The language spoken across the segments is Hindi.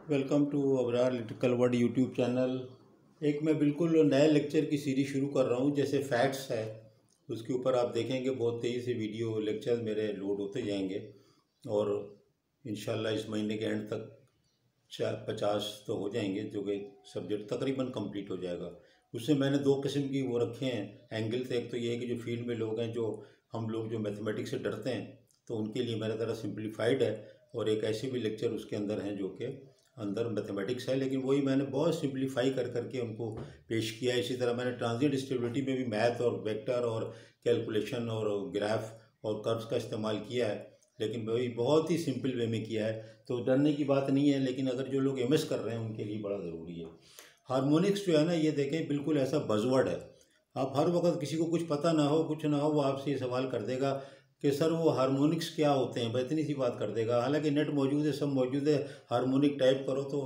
Welcome to Abrar political world YouTube channel. एक मैं बिल्कुल नए लेक्चर की सीरीज शुरू कर रहा हूँ। जैसे फैक्ट्स है, उसके ऊपर आप देखेंगे बहुत तेज़ी से वीडियो लेक्चर मेरे लोड होते जाएंगे और इंशाल्लाह इस महीने के एंड तक 50 तो हो जाएंगे, जो कि सब्जेक्ट तकरीबन कंप्लीट हो जाएगा। उससे मैंने दो किस्म की वो रखे हैं एंगल्स। एक तो ये है कि जो फील्ड में लोग हैं, जो हम लोग जो मैथमेटिक्स से डरते हैं, तो उनके लिए मेरा तरह सिंप्लीफाइड है। और एक ऐसे भी लेक्चर उसके अंदर हैं जो कि अंदर मैथमेटिक्स है, लेकिन वही मैंने बहुत सिंप्लीफाई कर करके उनको पेश किया है। इसी तरह मैंने ट्रांजिएंट स्टेबिलिटी में भी मैथ और वेक्टर और कैलकुलेशन और ग्राफ और कर्व्स का इस्तेमाल किया है, लेकिन वही बहुत ही सिंपल वे में किया है। तो डरने की बात नहीं है, लेकिन अगर जो लोग एमएस कर रहे हैं उनके लिए बड़ा ज़रूरी है। हार्मोनिक्स जो है ना, ये देखें बिल्कुल ऐसा बज़वर्ड है। आप हर वक्त किसी को कुछ पता ना हो, कुछ ना हो, वो आपसे ये सवाल कर देगा कि सर वो हार्मोनिक्स क्या होते हैं, बस इतनी सी बात कर देगा। हालांकि नेट मौजूद है, सब मौजूद है, हार्मोनिक टाइप करो तो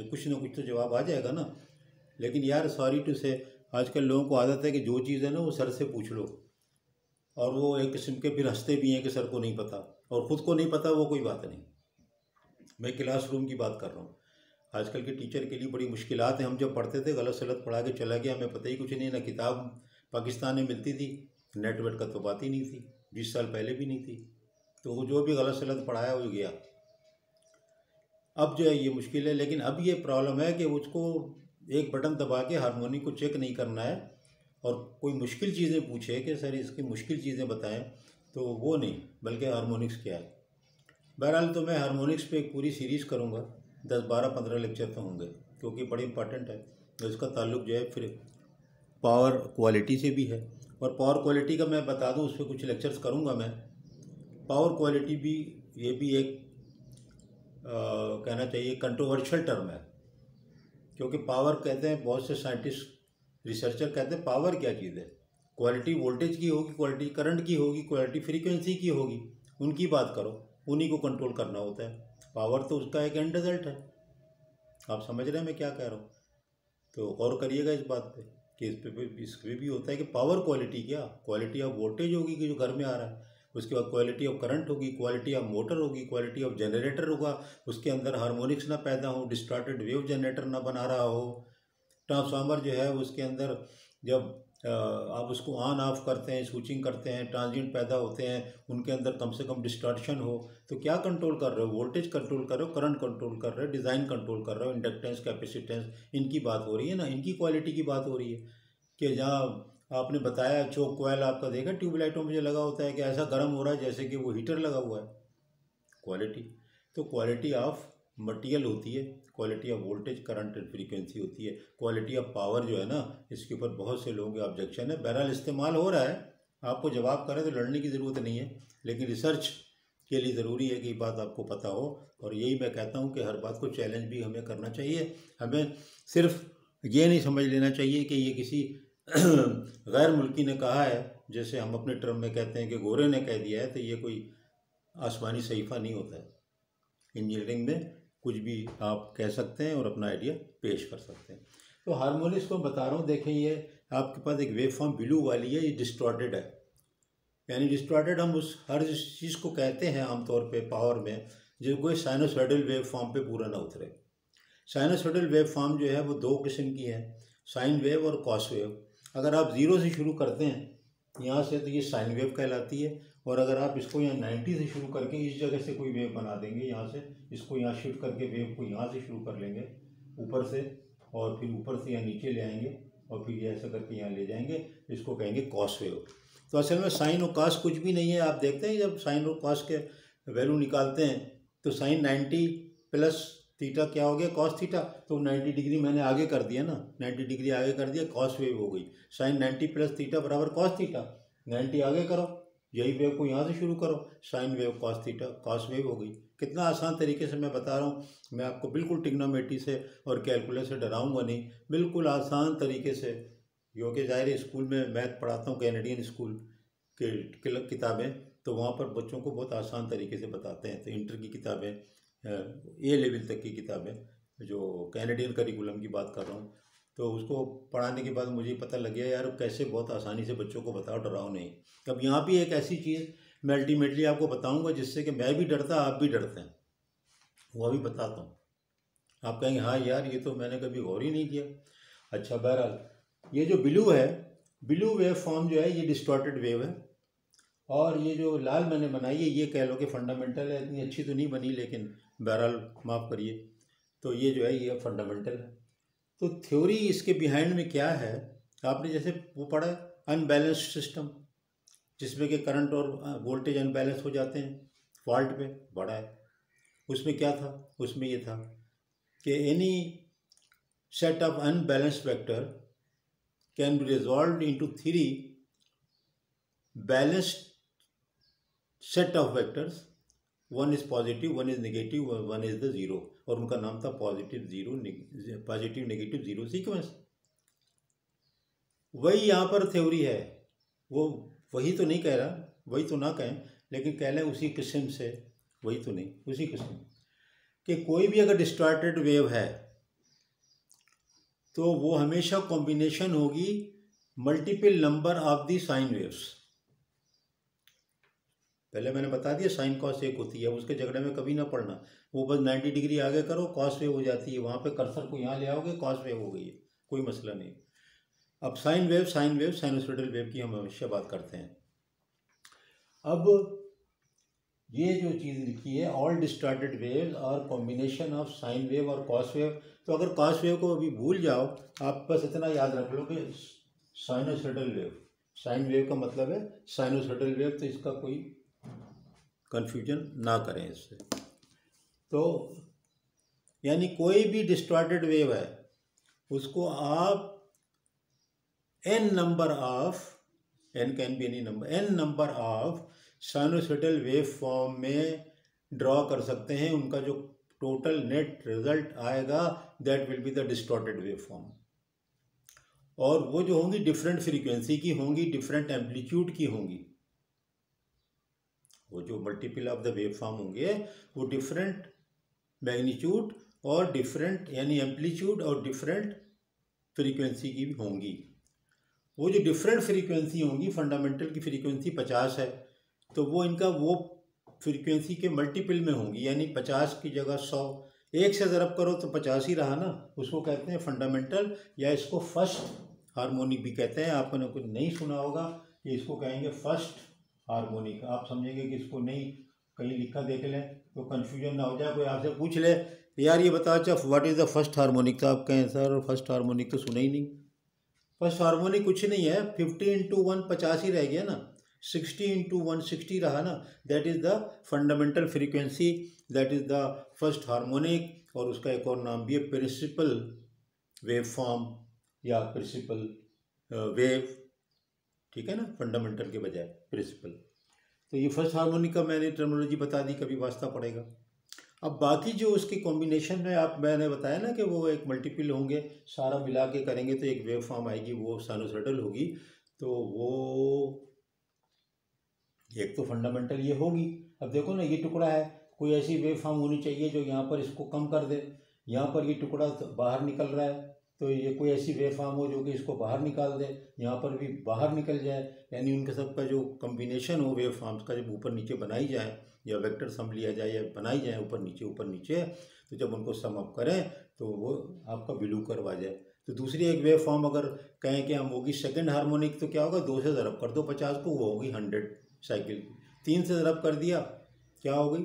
कुछ ना कुछ तो जवाब आ जाएगा ना। लेकिन यार सॉरी टू से, आजकल लोगों को आदत है कि जो चीज़ है ना वो सर से पूछ लो, और वो एक किस्म के फिर हंसते भी हैं कि सर को नहीं पता, और ख़ुद को नहीं पता वो कोई बात नहीं। मैं क्लासरूम की बात कर रहा हूँ। आजकल के टीचर के लिए बड़ी मुश्किलात हैं। हम जब पढ़ते थे गलत सलत पढ़ा के चला गया, हमें पता ही कुछ नहीं, ना किताब पाकिस्तान में मिलती थी, नेटवर्क का तो बात ही नहीं थी, 20 साल पहले भी नहीं थी। तो वो जो भी गलत सलत पढ़ाया वो गया। अब जो है ये मुश्किल है, लेकिन अब ये प्रॉब्लम है कि उसको एक बटन दबा के हारमोनिक को चेक नहीं करना है, और कोई मुश्किल चीज़ें पूछे कि सर इसकी मुश्किल चीज़ें बताएं, तो वो नहीं, बल्कि हारमोनिक्स क्या है। बहरहाल तो मैं हारमोनिक्स पे एक पूरी सीरीज़ करूँगा, 10, 12, 15 लेक्चर तो होंगे, क्योंकि बड़ी इंपॉर्टेंट है। तो इसका ताल्लुक जो है फिर पावर क्वालिटी से भी है, और पावर क्वालिटी का मैं बता दूं, उस पर कुछ लेक्चर्स करूँगा मैं। पावर क्वालिटी भी, ये भी एक कहना चाहिए कंट्रोवर्शियल टर्म है, क्योंकि पावर कहते हैं, बहुत से साइंटिस्ट रिसर्चर कहते हैं पावर क्या चीज़ है। क्वालिटी वोल्टेज की होगी, क्वालिटी करंट की होगी, क्वालिटी फ्रीक्वेंसी की होगी, उनकी बात करो, उन्हीं को कंट्रोल करना होता है। पावर तो उसका एक एंड रिजल्ट है। आप समझ रहे हैं मैं क्या कह रहा हूँ? तो गौर करिएगा इस बात पे कि इस पे भी होता है कि पावर क्वालिटी क्या, क्वालिटी ऑफ वोल्टेज होगी कि जो घर में आ रहा है, उसके बाद क्वालिटी ऑफ करंट होगी, क्वालिटी ऑफ मोटर होगी, क्वालिटी ऑफ जनरेटर होगा, उसके अंदर हार्मोनिक्स ना पैदा हो, डिस्टॉर्टेड वेव जनरेटर ना बना रहा हो। ट्रांसफार्मर जो है उसके अंदर जब आप उसको ऑन ऑफ करते हैं, स्विचिंग करते हैं, ट्रांजिएंट पैदा होते हैं, उनके अंदर कम से कम डिस्टॉर्शन हो, तो क्या कंट्रोल कर रहे हो? वोल्टेज कंट्रोल कर रहे हो, करंट कंट्रोल कर रहे हो, डिज़ाइन कंट्रोल कर रहे हो, इंडक्टेंस, कैपेसिटेंस, इनकी बात हो रही है ना, इनकी क्वालिटी की बात हो रही है। कि जहाँ आपने बताया चौक कोयल आपका देखा ट्यूबलाइटों में जो लगा होता है कि ऐसा गर्म हो रहा है जैसे कि वो हीटर लगा हुआ है। क्वालिटी तो क्वालिटी ऑफ मटेरियल होती है, quality of voltage, current and frequency होती है। क्वालिटी ऑफ पावर जो है ना, इसके ऊपर बहुत से लोगों के ऑब्जेक्शन है। बहरहाल इस्तेमाल हो रहा है, आपको जवाब करें तो लड़ने की ज़रूरत नहीं है, लेकिन रिसर्च के लिए ज़रूरी है कि ये बात आपको पता हो। और यही मैं कहता हूँ कि हर बात को चैलेंज भी हमें करना चाहिए। हमें सिर्फ ये नहीं समझ लेना चाहिए कि ये किसी गैर मुल्की ने कहा है, जैसे हम अपने टर्म में कहते हैं कि गोरे ने कह दिया है, तो ये कोई आसमानी सहीफ़ा नहीं होता है। इंजीनियरिंग में कुछ भी आप कह सकते हैं और अपना आइडिया पेश कर सकते हैं। तो हार्मोनिक्स को बता रहा हूँ, देखें ये आपके पास एक वेव फॉर्म ब्लू वाली है, ये डिस्टॉर्टेड है। यानी डिस्टॉर्टेड हम उस हर चीज़ को कहते हैं आमतौर पे पावर में, जो कोई साइनोसॉइडल वेव फॉर्म पे पूरा ना उतरे। साइनोसॉइडल वेव फॉर्म जो है वो दो किस्म की है, साइन वेव और कॉस वेव। अगर आप ज़ीरो से शुरू करते हैं यहाँ से, तो ये साइन वेव कहलाती है। और अगर आप इसको यहाँ 90 से शुरू करके इस जगह से कोई वेव बना देंगे, यहाँ से इसको यहाँ शिफ्ट करके वेव को यहाँ से शुरू कर लेंगे ऊपर से, और फिर ऊपर से यहाँ नीचे ले आएंगे, और फिर ये ऐसा करके यहाँ ले जाएंगे, इसको कहेंगे कॉस वेव। तो असल में साइन और कॉस कुछ भी नहीं है। आप देखते हैं जब साइन और कॉस के वैल्यू निकालते हैं, तो साइन 90 प्लस थीटा क्या हो गया, कॉस थीटा। तो 90 डिग्री मैंने आगे कर दिया ना, 90 डिग्री आगे कर दिया, कॉस वेव हो गई। साइन 90 प्लस थीटा बराबर कॉस थीटा, 90 आगे करो, यही वेव को यहाँ से शुरू करो, sine wave cos theta, cos wave हो गई। कितना आसान तरीके से मैं बता रहा हूँ। मैं आपको बिल्कुल ट्रिग्नोमेट्री से और कैलकुलस से डराऊंगा नहीं, बिल्कुल आसान तरीके से, क्योंकि ज़ाहिर स्कूल में मैथ पढ़ाता हूँ, कैनेडियन स्कूल के किताबें, तो वहाँ पर बच्चों को बहुत आसान तरीके से बताते हैं। तो इंटर की किताबें, ए लेवल तक की किताबें, जो कैनेडियन करिकुलम की बात कर रहा हूँ, तो उसको पढ़ाने के बाद मुझे पता लग गया यार कैसे बहुत आसानी से बच्चों को बताओ, डराओ नहीं। अब यहाँ भी एक ऐसी चीज़ मैं अल्टीमेटली आपको बताऊँगा जिससे कि मैं भी डरता, आप भी डरते हैं, वो अभी बताता हूँ। आप कहेंगे हाँ यार ये तो मैंने कभी गौर ही नहीं किया। अच्छा, बहरहाल ये जो ब्लू वेव फॉर्म जो है ये डिस्टॉर्टेड वेव है, और ये जो लाल मैंने बनाई है ये कह लो कि फंडामेंटल है। इतनी अच्छी तो नहीं बनी, लेकिन बहरहाल माफ़ करिए। तो ये जो है ये फंडामेंटल है। तो थ्योरी इसके बिहाइंड में क्या है, आपने जैसे वो पढ़ा है अनबैलेंस्ड सिस्टम, जिसमें कि करंट और वोल्टेज अनबैलेंस हो जाते हैं, फॉल्ट पे पढ़ा है। उसमें क्या था, उसमें ये था कि any set of unbalanced vector can be resolve into 3 balanced set of vectors, one is positive, one is negative, one is the zero, और उनका नाम था पॉजिटिव नेगेटिव जीरो सीक्वेंस। वही यहाँ पर थ्योरी है, वो वही तो नहीं कह रहा, वही तो ना कहें, लेकिन कह लें उसी किस्म से, वही तो नहीं, उसी किस्म कि कोई भी अगर डिस्टॉर्टेड वेव है तो वो हमेशा कॉम्बिनेशन होगी multiple number of the sine waves. पहले मैंने बता दिया साइन कॉस एक होती है, उसके झगड़े में कभी ना पड़ना, वो बस 90 डिग्री आगे करो कॉस वेव हो जाती है, वहाँ पे कर्सर को यहाँ ले आओगे कॉस वेव हो गई है, कोई मसला नहीं। अब साइन वेव साइनोसॉइडल वेव की हम हमेशा बात करते हैं। अब ये जो चीज़ लिखी है ऑल डिस्टॉर्टेड वेव्स और कॉम्बिनेशन ऑफ साइन वेव और कॉस वेव, तो अगर कॉस वेव को अभी भूल जाओ, आप बस इतना याद रख लो कि साइनोसॉइडल वेव, साइन वेव का मतलब है साइनोसॉइडल वेव, तो इसका कोई कन्फ्यूजन ना करें इससे। तो यानी कोई भी डिस्टॉर्टेड वेव है उसको आप n number of, n can be any number, n number of sinusoidal wave form में ड्रॉ कर सकते हैं। उनका जो टोटल नेट रिजल्ट आएगा that will be the distorted wave form, और वो जो होंगी डिफरेंट फ्रीक्वेंसी की होंगी, डिफरेंट एम्पलीट्यूड की होंगी। वो जो multiple of the wave form होंगे वो डिफरेंट मैग्नीट्यूड और डिफरेंट यानी एम्पलीट्यूड और डिफरेंट फ्रीक्वेंसी की भी होंगी। वो जो डिफरेंट फ्रीक्वेंसी होंगी, फंडामेंटल की फ्रीक्वेंसी 50 है, तो वो इनका वो फ्रीक्वेंसी के मल्टीपल में होंगी, यानी 50 की जगह 100, एक से ज़रब करो तो 50 ही रहा ना, उसको कहते हैं फंडामेंटल, या इसको फर्स्ट हार्मोनिक भी कहते हैं। आपने कुछ नहीं सुना होगा, ये इसको कहेंगे फर्स्ट हार्मोनिक। आप समझेंगे कि इसको नहीं कहीं लिखा देख लें तो कन्फ्यूजन ना हो जाए, कोई आपसे पूछ ले यार ये बता अच्छा what is the first harmonic, तो आप कहें सर फर्स्ट हार्मोनिक तो सुना ही नहीं। फर्स्ट हार्मोनिक कुछ नहीं है, 50 इंटू 1 50 ही रह गया ना, 60 इंटू 1 60 रहा ना, that is the fundamental frequency, that is the first harmonic. और उसका एक और नाम भी है प्रिंसिपल वेव फॉर्म या प्रिंसिपल वेव, ठीक है ना, फंडामेंटल के बजाय प्रिंसिपल। तो ये फर्स्ट हार्मोनिक का मैंने टर्मिनोलॉजी बता दी, कभी वास्ता पड़ेगा। अब बाकी जो उसके कॉम्बिनेशन में मैंने बताया ना कि वो एक मल्टीपल होंगे, सारा मिला के करेंगे तो एक वेव फॉर्म आएगी, वो साइनोसॉइडल होगी। तो वो एक तो फंडामेंटल ये होगी। अब देखो ना, ये टुकड़ा है, कोई ऐसी वेव फॉर्म होनी चाहिए जो यहाँ पर इसको कम कर दे, यहाँ पर ये टुकड़ा बाहर निकल रहा है तो ये कोई ऐसी वेव फॉर्म हो जो कि इसको बाहर निकाल दे, यहाँ पर भी बाहर निकल जाए, यानी उनके सबका जो कम्बिनेशन हो वेव फॉर्म्स का, जब ऊपर नीचे बनाई जाए या वेक्टर सम लिया जाए या बनाई जाए ऊपर नीचे, तो जब उनको सम अप करें तो वो आपका ब्लू कर्व आ जाए। तो दूसरी एक वेव फॉर्म अगर कहें कि हम होगी सेकंड हार्मोनिक, तो क्या होगा, 2 से ज़रब कर दो 50 को, वो होगी 100 साइकिल की। 3 से ज़रब कर दिया, क्या हो गई,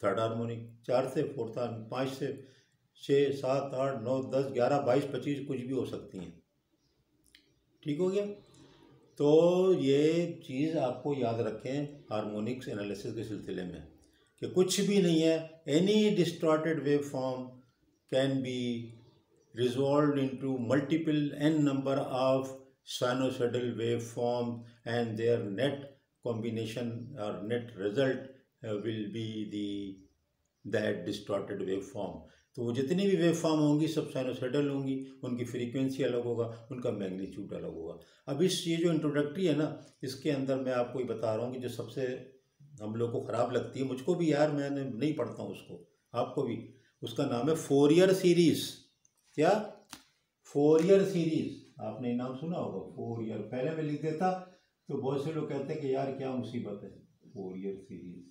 थर्ड हार्मोनिक। 4 से फोर्थ हार्मोनिक, 5 से 6 7 8 9 10 11 22 25 कुछ भी हो सकती हैं। ठीक हो गया। तो ये चीज़ आपको याद रखें हार्मोनिक्स एनालिसिस के सिलसिले में कि कुछ भी नहीं है, any distorted wave form can be resolved into multiple n number of sinusoidal waveform and their net combination or net result will be that distorted waveform। तो वो जितनी भी वेव फॉर्म होंगी सब साइनोसॉइडल होंगी, उनकी फ्रीक्वेंसी अलग होगा, उनका मैग्नीट्यूड अलग होगा। अब इस ये जो इंट्रोडक्टरी है ना, इसके अंदर मैं आपको ये बता रहा हूँ कि जो सबसे हम लोग को ख़राब लगती है, मुझको भी यार, मैंने नहीं पढ़ता हूँ उसको, आपको भी, उसका नाम है फोरियर सीरीज़। क्या, फोरियर सीरीज, आपने नाम सुना होगा फोरियर, पहले मैं लिख देता तो बहुत से लोग कहते हैं कि यार क्या मुसीबत है, फोरियर सीरीज।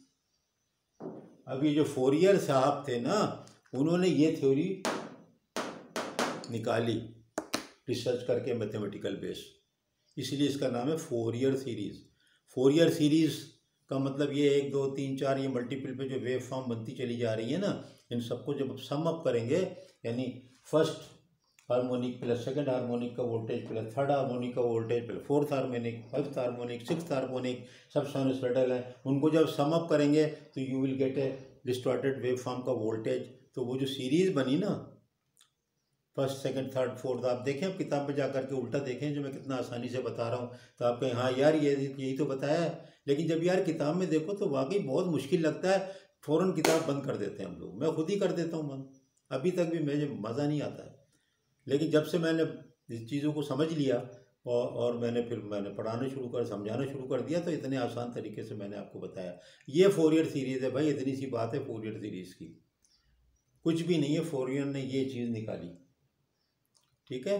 अब ये जो फोरियर साहब थे ना, उन्होंने ये थ्योरी निकाली रिसर्च करके मैथमेटिकल बेस, इसलिए इसका नाम है फोरियर सीरीज़। फोरियर सीरीज़ का मतलब ये 1 2 3 4 ये मल्टीपल पे जो वेव फॉर्म बनती चली जा रही है ना, इन सबको जब सम अप करेंगे, यानी first harmonic plus second harmonic का वोल्टेज प्लस थर्ड हार्मोनिक का voltage plus fourth harmonic, fifth harmonic, sixth harmonic, सब साइनसॉइडल है, उनको जब सम अप करेंगे तो you will get A distorted wave form का वोल्टेज। तो वो जो सीरीज़ बनी ना, फर्स्ट सेकंड थर्ड फोर्थ, आप देखें, आप किताब में जा करके उल्टा देखें, जो मैं कितना आसानी से बता रहा हूँ, तो आप कहें हाँ यार ये यही तो बताया है। लेकिन जब यार किताब में देखो तो वाकई बहुत मुश्किल लगता है, फ़ौरन किताब बंद कर देते हैं हम लोग, मैं खुद ही कर देता हूँ बंद, अभी तक भी मुझे मज़ा नहीं आता है। लेकिन जब से मैंने इस चीज़ों को समझ लिया और मैंने पढ़ाना शुरू कर, समझाना शुरू कर दिया, तो इतने आसान तरीके से मैंने आपको बताया। ये फोरियर सीरीज़ है भाई, इतनी सी बात है फोरियर सीरीज़ की, कुछ भी नहीं है, फोरियर ने ये चीज़ निकाली। ठीक है,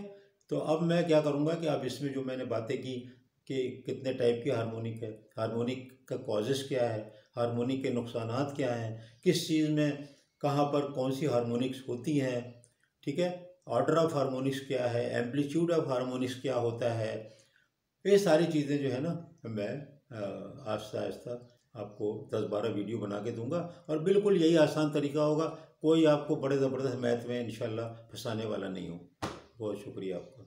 तो अब मैं क्या करूँगा कि अब इसमें जो मैंने बातें की कि कितने टाइप के हार्मोनिक है, हार्मोनिक का कॉजेस क्या है, हार्मोनिक के नुकसानात क्या हैं, किस चीज़ में कहाँ पर कौन सी हार्मोनिक्स होती हैं, ठीक है, ऑर्डर ऑफ हार्मोनिक्स क्या है, एम्पलीट्यूड ऑफ हार्मोनिक्स क्या होता है, ये सारी चीज़ें जो है ना मैं आहिस्ता आहिस्ता आपको 10-12 वीडियो बना के दूंगा, और बिल्कुल यही आसान तरीका होगा, कोई आपको बड़े ज़बरदस्त मैथ में इंशाल्लाह फंसाने वाला नहीं हो। बहुत शुक्रिया आपका।